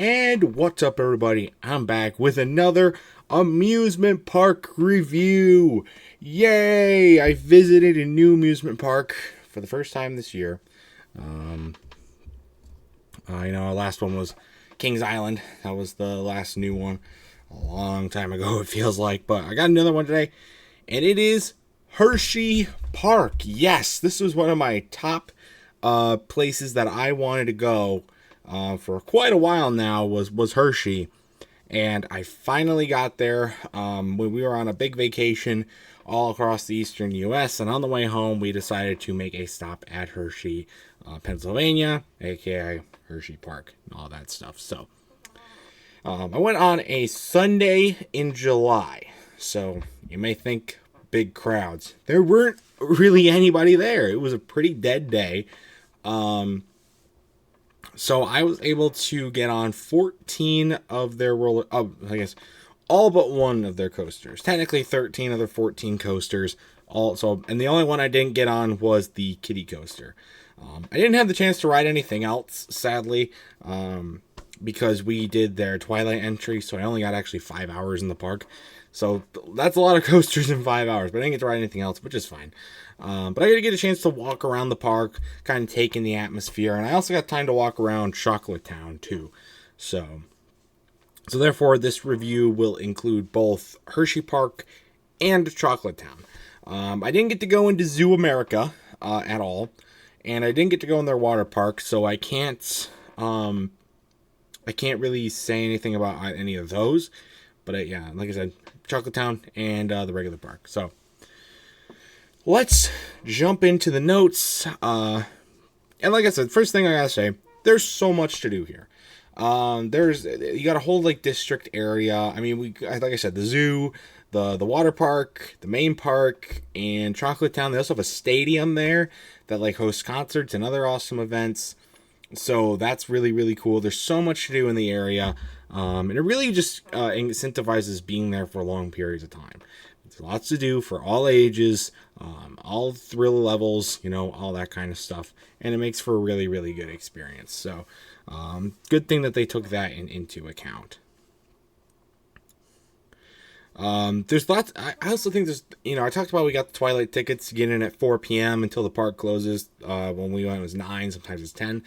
And what's up, everybody? I'm back with another amusement park review. Yay! I visited a new amusement park for the first time this year. I know our last one was Kings Island. That was the last new one. A long time ago, it feels like. But I got another one today, and it is Hersheypark. Yes, this was one of my top places that I wanted to go for quite a while now was Hershey, and I finally got there when we were on a big vacation all across the eastern U.S. And on the way home, we decided to make a stop at Hershey, Pennsylvania, aka Hersheypark, and all that stuff. So I went on a Sunday in July, so you may think big crowds. There weren't really anybody there. It was a pretty dead day. So I was able to get on 14 of their I guess all but one of their coasters. Technically 13 of their 14 coasters. And the only one I didn't get on was the kiddie coaster. I didn't have the chance to ride anything else, sadly, because we did their Twilight entry, so I only got actually 5 hours in the park. So that's a lot of coasters in 5 hours, but I didn't get to ride anything else, which is fine. But I got to get a chance to walk around the park, kind of take in the atmosphere, and I also got time to walk around Chocolate Town too. So therefore, this review will include both Hersheypark and Chocolate Town. I didn't get to go into Zoo America at all, and I didn't get to go in their water park, so I can't really say anything about any of those. But yeah, like I said, Chocolate Town and the regular park. So let's jump into the notes. And like I said, first thing I gotta say, there's so much to do here. You got a whole district area. I mean, like I said, the zoo, the water park, the main park, and Chocolate Town. They also have a stadium there that hosts concerts and other awesome events. So that's really, really cool. There's so much to do in the area. And it really just incentivizes being there for long periods of time. There's lots to do for all ages, all thrill levels, all that kind of stuff. And it makes for a really, really good experience. So good thing that they took that into account. There's lots. I also think there's, I talked about we got the Twilight tickets to get in at 4 p.m. until the park closes. When we went, it was 9, sometimes it's 10.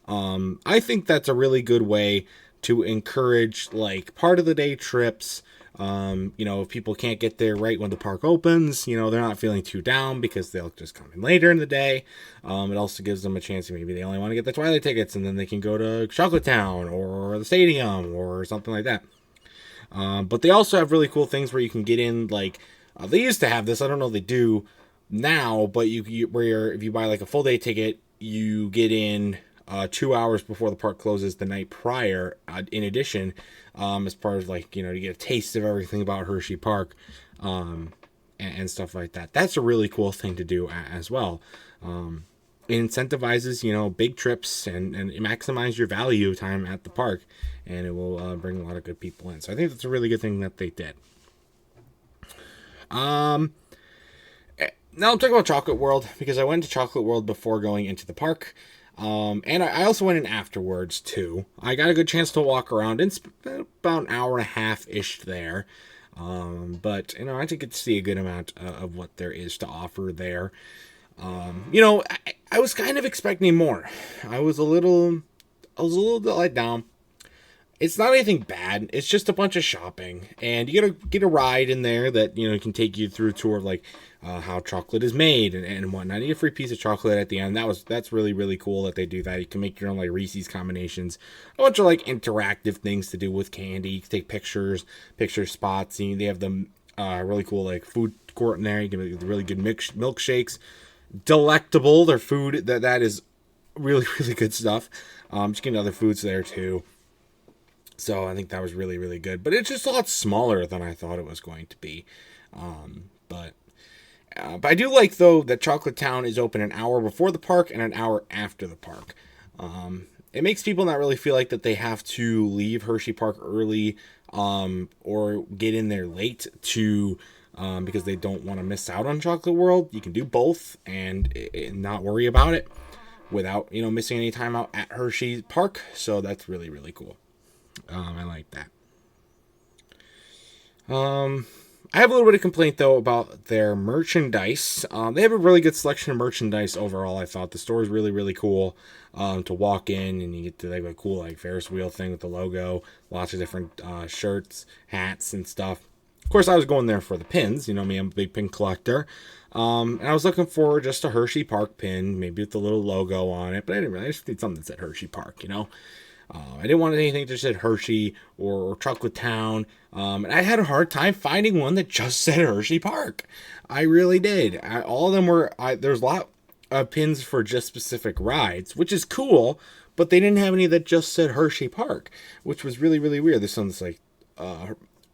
I think that's a really good way to encourage part of the day trips. If people can't get there right when the park opens, they're not feeling too down because they'll just come in later in the day. It also gives them a chance. Maybe they only want to get the Twilight tickets, and then they can go to Chocolate Town or the stadium or something like that. But they also have really cool things where you can get in. They used to have this. I don't know if they do now, but if you buy a full day ticket, you get in 2 hours before the park closes the night prior, in addition, as part of to get a taste of everything about Hersheypark, and stuff like that. That's a really cool thing to do as well. It incentivizes, big trips and maximize your value time at the park, and it will bring a lot of good people in. So I think that's a really good thing that they did. Now I'm talking about Chocolate World, because I went to Chocolate World before going into the park. And I also went in afterwards too. I got a good chance to walk around and spent about an hour and a half-ish there. But I did get to see a good amount of what there is to offer there. I was kind of expecting more. I was a little bit let down. It's not anything bad. It's just a bunch of shopping, and you gotta get a ride in there that can take you through a tour of how chocolate is made and whatnot. You get a free piece of chocolate at the end. That's really, really cool that they do that. You can make your own Reese's combinations. A bunch of interactive things to do with candy. You can take picture spots. They have the really cool food court in there. You can make really good milkshakes. Delectable. Their food that is really, really good stuff. Just getting other foods there too. So I think that was really, really good. But it's just a lot smaller than I thought it was going to be. But I do though, that Chocolate Town is open an hour before the park and an hour after the park. It makes people not really feel like that they have to leave Hersheypark early or get in there late because they don't want to miss out on Chocolate World. You can do both and not worry about it without missing any time out at Hersheypark. So that's really, really cool. I like that. I have a little bit of complaint though about their merchandise. They have a really good selection of merchandise overall. I thought the store is really, really cool to walk in, and you get to like a cool like Ferris wheel thing with the logo, lots of different shirts, hats, and stuff. Of course, I was going there for the pins. You know me, I'm a big pin collector. And I was looking for just a Hersheypark pin, maybe with the little logo on it, but I didn't really. I just need something that said Hersheypark, you know. I didn't want anything that just said Hershey or Chocolate Town. And I had a hard time finding one that just said Hersheypark. I really did. All of them were, there's a lot of pins for just specific rides, which is cool, but they didn't have any that just said Hersheypark, which was really, really weird. This one's like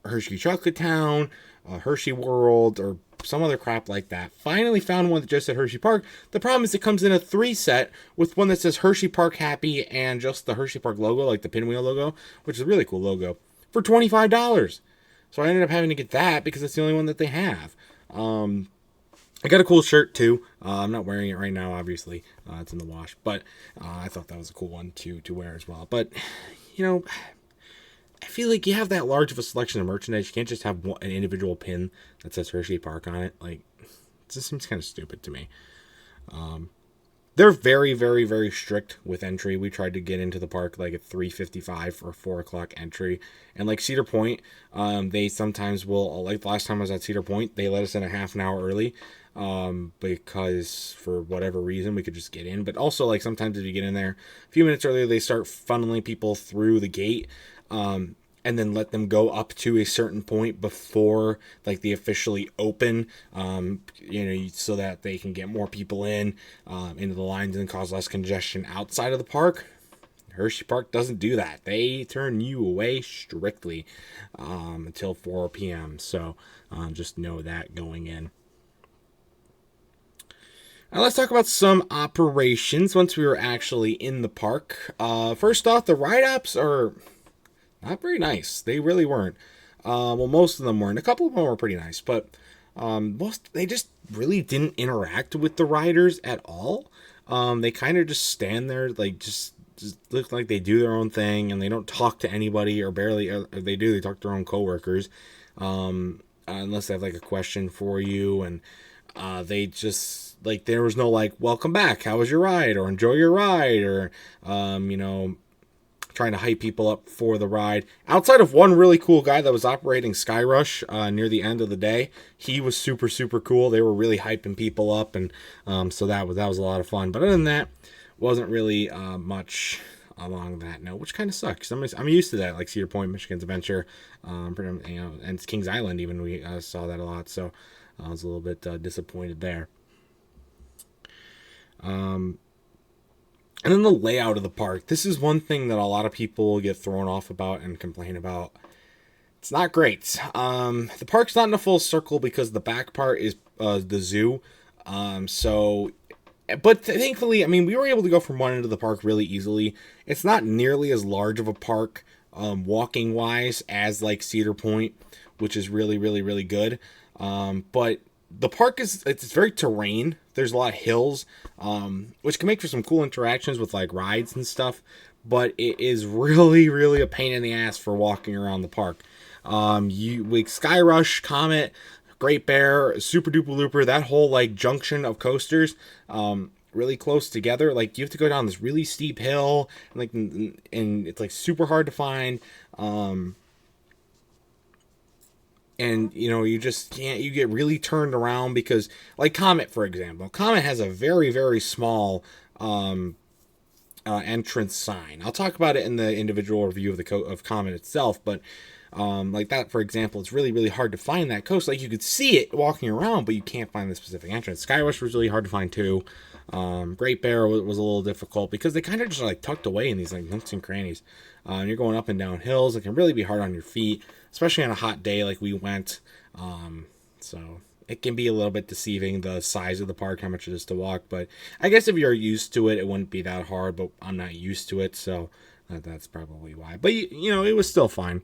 Hershey Chocolate Town, Hershey World, or some other crap like that. Finally found one that just said Hersheypark. The problem is it comes in a 3 set with one that says Hersheypark Happy and just the Hersheypark logo, like the pinwheel logo, which is a really cool logo, for $25. So I ended up having to get that because it's the only one that they have. I got a cool shirt too. I'm not wearing it right now, obviously. It's in the wash, but I thought that was a cool one to wear as well. But, you know, I feel like you have that large of a selection of merchandise. You can't just have an individual pin that says Hersheypark on it. Like, it just seems kind of stupid to me. They're very, very, very strict with entry. We tried to get into the park like at 3:55 for a 4 o'clock entry. And like Cedar Point, they sometimes will, like the last time I was at Cedar Point, they let us in a half an hour early. Because for whatever reason we could just get in. But also, like, sometimes if you get in there a few minutes earlier, they start funneling people through the gate. And then let them go up to a certain point before like they officially open, you know, so that they can get more people in into the lines and cause less congestion outside of the park. Hersheypark doesn't do that. They turn you away strictly until 4 p.m. So just know that going in. Now let's talk about some operations once we were actually in the park. First off, the ride apps are not very nice. They really weren't. Well, most of them weren't. A couple of them were pretty nice, but they just really didn't interact with the riders at all. They kind of just stand there, like just look like they do their own thing, and they don't talk to anybody, or barely. Or if they do, they talk to their own coworkers, unless they have like a question for you, and they just like there was no like welcome back, how was your ride, or enjoy your ride, or you know, trying to hype people up for the ride. Outside of one really cool guy that was operating Sky Rush near the end of the day, he was super, super cool. They were really hyping people up, and so that was a lot of fun. But other than that, wasn't really much along that note, which kind of sucks. I'm used to that, like Cedar Point, Michigan's Adventure, you know, and Kings Island even, we saw that a lot. So I was a little bit disappointed there. And then the layout of the park. This is one thing that a lot of people get thrown off about and complain about. It's not great. The park's not in a full circle because the back part is the zoo. But thankfully, I mean, we were able to go from one end of the park really easily. It's not nearly as large of a park, walking wise, as like Cedar Point, which is really, really, really good. But the park it's very terrain. There's a lot of hills, which can make for some cool interactions with like rides and stuff. But it is really, really a pain in the ass for walking around the park. Like Sky Rush, Comet, Great Bear, Super Duper Looper, that whole like junction of coasters, really close together. Like you have to go down this really steep hill, and it's like super hard to find. And, you know, you just can't, you get really turned around because, like Comet, for example. Comet has a very, very small entrance sign. I'll talk about it in the individual review of Comet itself, but like that, for example, it's really, really hard to find that coast. Like, you could see it walking around, but you can't find the specific entrance. Skyrush was really hard to find, too. Great Bear was a little difficult because they kind of just, like, tucked away in these, like, nooks and crannies. You're going up and down hills. It can really be hard on your feet, especially on a hot day like we went. So it can be a little bit deceiving, the size of the park, how much it is to walk. But I guess if you're used to it, it wouldn't be that hard. But I'm not used to it, so that's probably why. But, you know, it was still fine.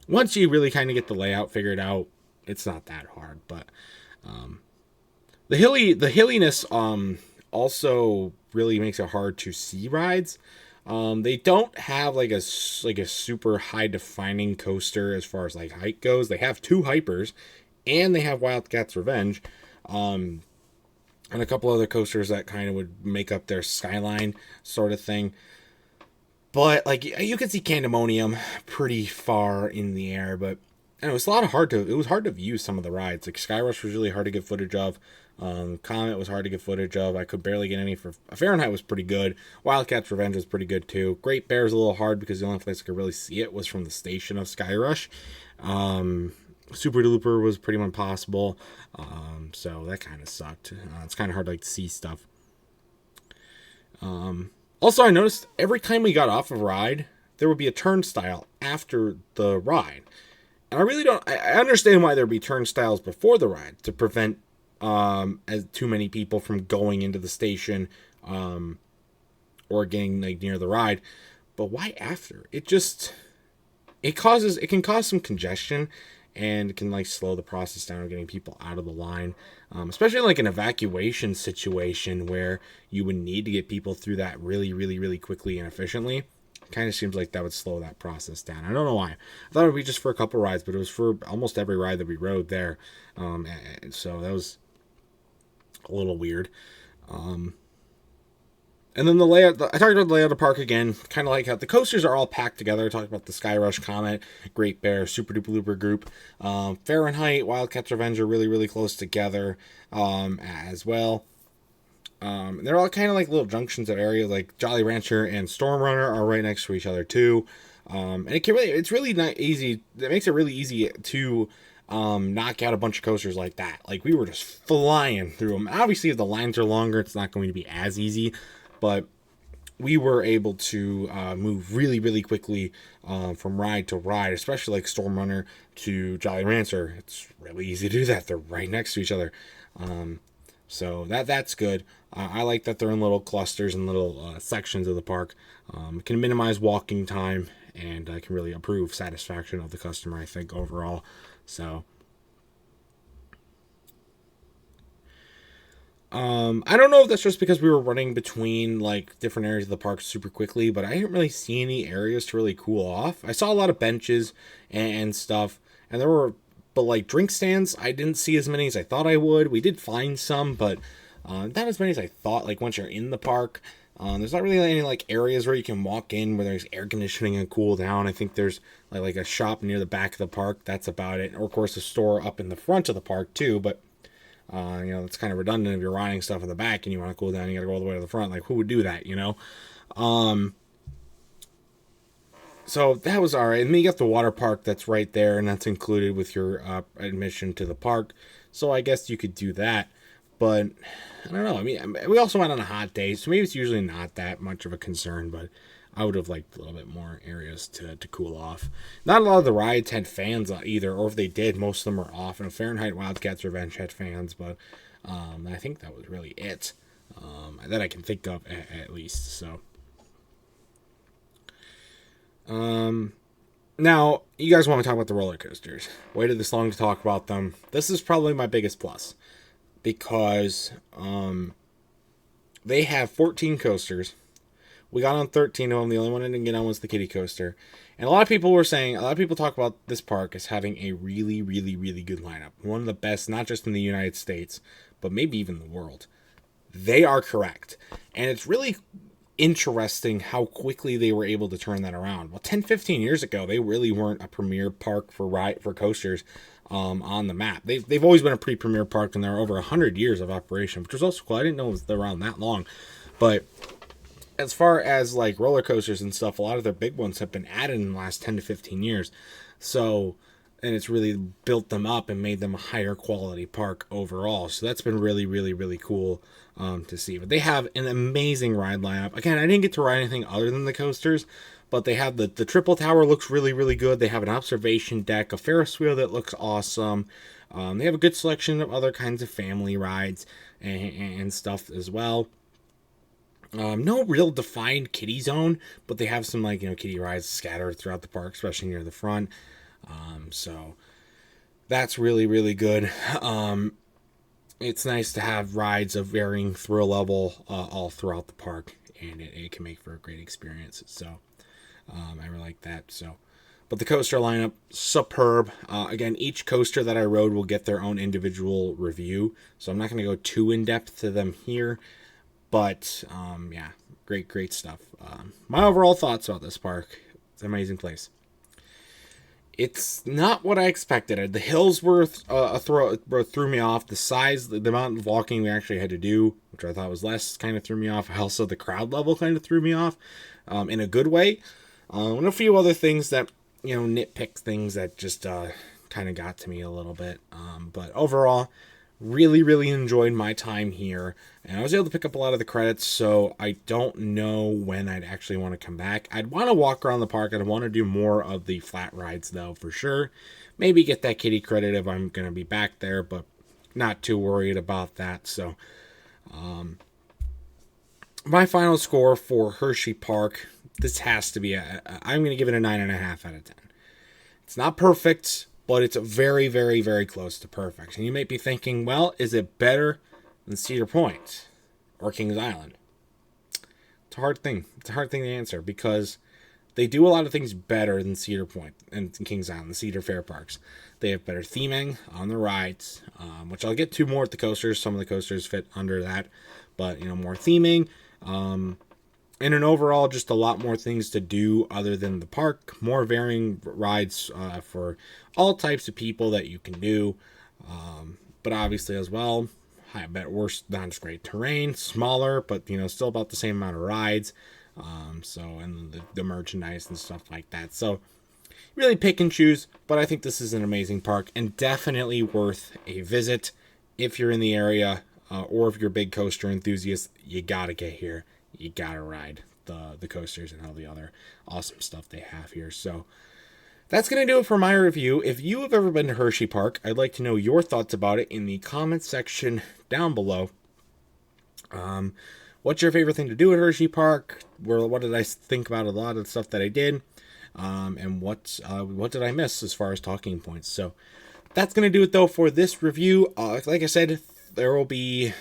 Once you really kind of get the layout figured out, it's not that hard. But the hilliness also really makes it hard to see rides. They don't have like a super high defining coaster as far as like height goes. They have two hypers, and they have Wildcat's Revenge, and a couple other coasters that kind of would make up their skyline sort of thing. But like you could see Candemonium pretty far in the air, but and it was hard to view some of the rides. Like Skyrush was really hard to get footage of. Comet was hard to get footage of. I could barely get any for Fahrenheit was pretty good. Wildcat's Revenge was pretty good too. Great Bear's a little hard because the only place I could really see it was from the station of Skyrush. Super Duper was pretty much impossible. So that kind of sucked. It's kind of hard to like see stuff. Also, I noticed every time we got off a ride, there would be a turnstile after the ride. And I really don't. I understand why there'd be turnstiles before the ride to prevent as too many people from going into the station or getting like near the ride. But why after? It can cause some congestion and it can like slow the process down of getting people out of the line, especially like an evacuation situation where you would need to get people through that really, really, really quickly and efficiently. Kind of seems like that would slow that process down. I don't know why. I thought it would be just for a couple rides, but it was for almost every ride that we rode there. So that was a little weird. And then the layout, I talked about the layout of the park again, kind of like how the coasters are all packed together. I talked about the Skyrush, Comet, Great Bear, Super Duper Looper group. Fahrenheit, Wildcat's Revenge are really, really close together as well. They're all kind of like little junctions of areas, like Jolly Rancher and Storm Runner are right next to each other too. And it's really not easy. It makes it really easy to knock out a bunch of coasters like that. Like we were just flying through them. Obviously, if the lines are longer, it's not going to be as easy. But we were able to move really, really quickly from ride to ride, especially like Storm Runner to Jolly Rancher. It's really easy to do that. They're right next to each other. So that's good. I like that they're in little clusters and little sections of the park. It can minimize walking time and can really improve satisfaction of the customer, I think, overall. So I don't know if that's just because we were running between like different areas of the park super quickly, but I didn't really see any areas to really cool off. I saw a lot of benches and stuff, and but like drink stands, I didn't see as many as I thought I would. We did find some, but not as many as I thought. Like once you're in the park, there's not really any like areas where you can walk in where there's air conditioning and cool down. I think there's like a shop near the back of the park. That's about it. Or of course a store up in the front of the park too, but it's kind of redundant if you're riding stuff in the back and you want to cool down, you got to go all the way to the front. Like, who would do that, So that was all right. And then you got the water park that's right there, and that's included with your admission to the park. So I guess you could do that. But I don't know. I mean, we also went on a hot day, so maybe it's usually not that much of a concern, but I would have liked a little bit more areas to cool off. Not a lot of the rides had fans either, or if they did, most of them were off. And Fahrenheit Wildcat's Revenge had fans, but I think that was really it that I can think of at least. So, now you guys want to talk about the roller coasters. Waited this long to talk about them. This is probably my biggest plus because they have 14 coasters. We got on 13 of them. The only one I didn't get on was the kiddie coaster. And a lot of people talk about this park as having a really, really, really good lineup. One of the best, not just in the United States, but maybe even the world. They are correct. And it's really interesting how quickly they were able to turn that around. Well, 10, 15 years ago, they really weren't a premier park for coasters on the map. They've always been a pretty premier park, and they're over 100 years of operation, which was also cool. I didn't know it was around that long. But as far as like roller coasters and stuff, a lot of their big ones have been added in the last 10 to 15 years. So, and it's really built them up and made them a higher quality park overall. So that's been really, really, really cool to see. But they have an amazing ride lineup. Again, I didn't get to ride anything other than the coasters, but they have the Triple Tower looks really, really good. They have an observation deck, a Ferris wheel that looks awesome. They have a good selection of other kinds of family rides and stuff as well. No real defined kiddie zone, but they have some kiddie rides scattered throughout the park, especially near the front. So that's really, really good. It's nice to have rides of varying thrill level all throughout the park. and it can make for a great experience. So I really like that. So, but the coaster lineup, superb. Again, each coaster that I rode will get their own individual review, so I'm not going to go too in depth to them here. But yeah, great stuff. My overall thoughts about this park: it's an amazing place. It's not what I expected. The hills were threw me off. The size, the amount of walking we actually had to do, which I thought was less, kind of threw me off. Also, the crowd level kind of threw me off, in a good way. And a few other things that, nitpick things that just kind of got to me a little bit. But overall, really enjoyed my time here, and I was able to pick up a lot of the credits, so I don't know when I'd actually want to come back. I'd want to walk around the park. I'd want to do more of the flat rides, though, for sure. Maybe get that kitty credit if I'm going to be back there, but not too worried about that. So my final score for Hersheypark, this has to be I'm going to give it a 9.5 out of 10. It's not perfect, but it's very close to perfect. And you might be thinking, well, is it better than Cedar Point or Kings Island? It's a hard thing. It's a hard thing to answer because they do a lot of things better than Cedar Point and Kings Island, the Cedar Fair parks. They have better theming on the rides, which I'll get to more at the coasters. Some of the coasters fit under that, but more theming. And an overall, just a lot more things to do other than the park. More varying rides for all types of people that you can do. But obviously as well, I bet worse, not as great terrain, smaller, but still about the same amount of rides. And the merchandise and stuff like that. So really pick and choose, but I think this is an amazing park and definitely worth a visit if you're in the area, or if you're a big coaster enthusiast. You gotta get here. You gotta ride the coasters and all the other awesome stuff they have here. So that's gonna do it for my review. If you have ever been to Hersheypark, I'd like to know your thoughts about it in the comments section down below. What's your favorite thing to do at Hersheypark? What did I think about a lot of the stuff that I did? And what did I miss as far as talking points? So that's gonna do it though for this review. Like I said, there will be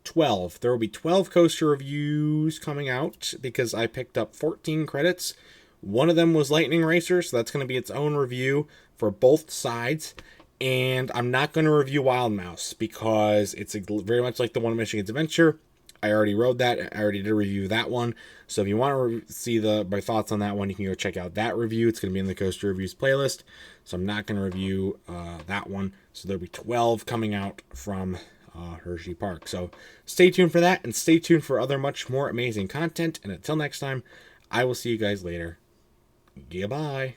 12. There will be 12 coaster reviews coming out because I picked up 14 credits. One of them was Lightning Racer, so that's going to be its own review for both sides. And I'm not going to review Wild Mouse because it's very much like the one in Michigan's Adventure. I already rode that. I already did a review of that one. So if you want to see my thoughts on that one, you can go check out that review. It's going to be in the Coaster Reviews playlist. So I'm not going to review that one. So there'll be 12 coming out from Hersheypark. So stay tuned for that, and stay tuned for other much more amazing content. And until next time, I will see you guys later. Goodbye.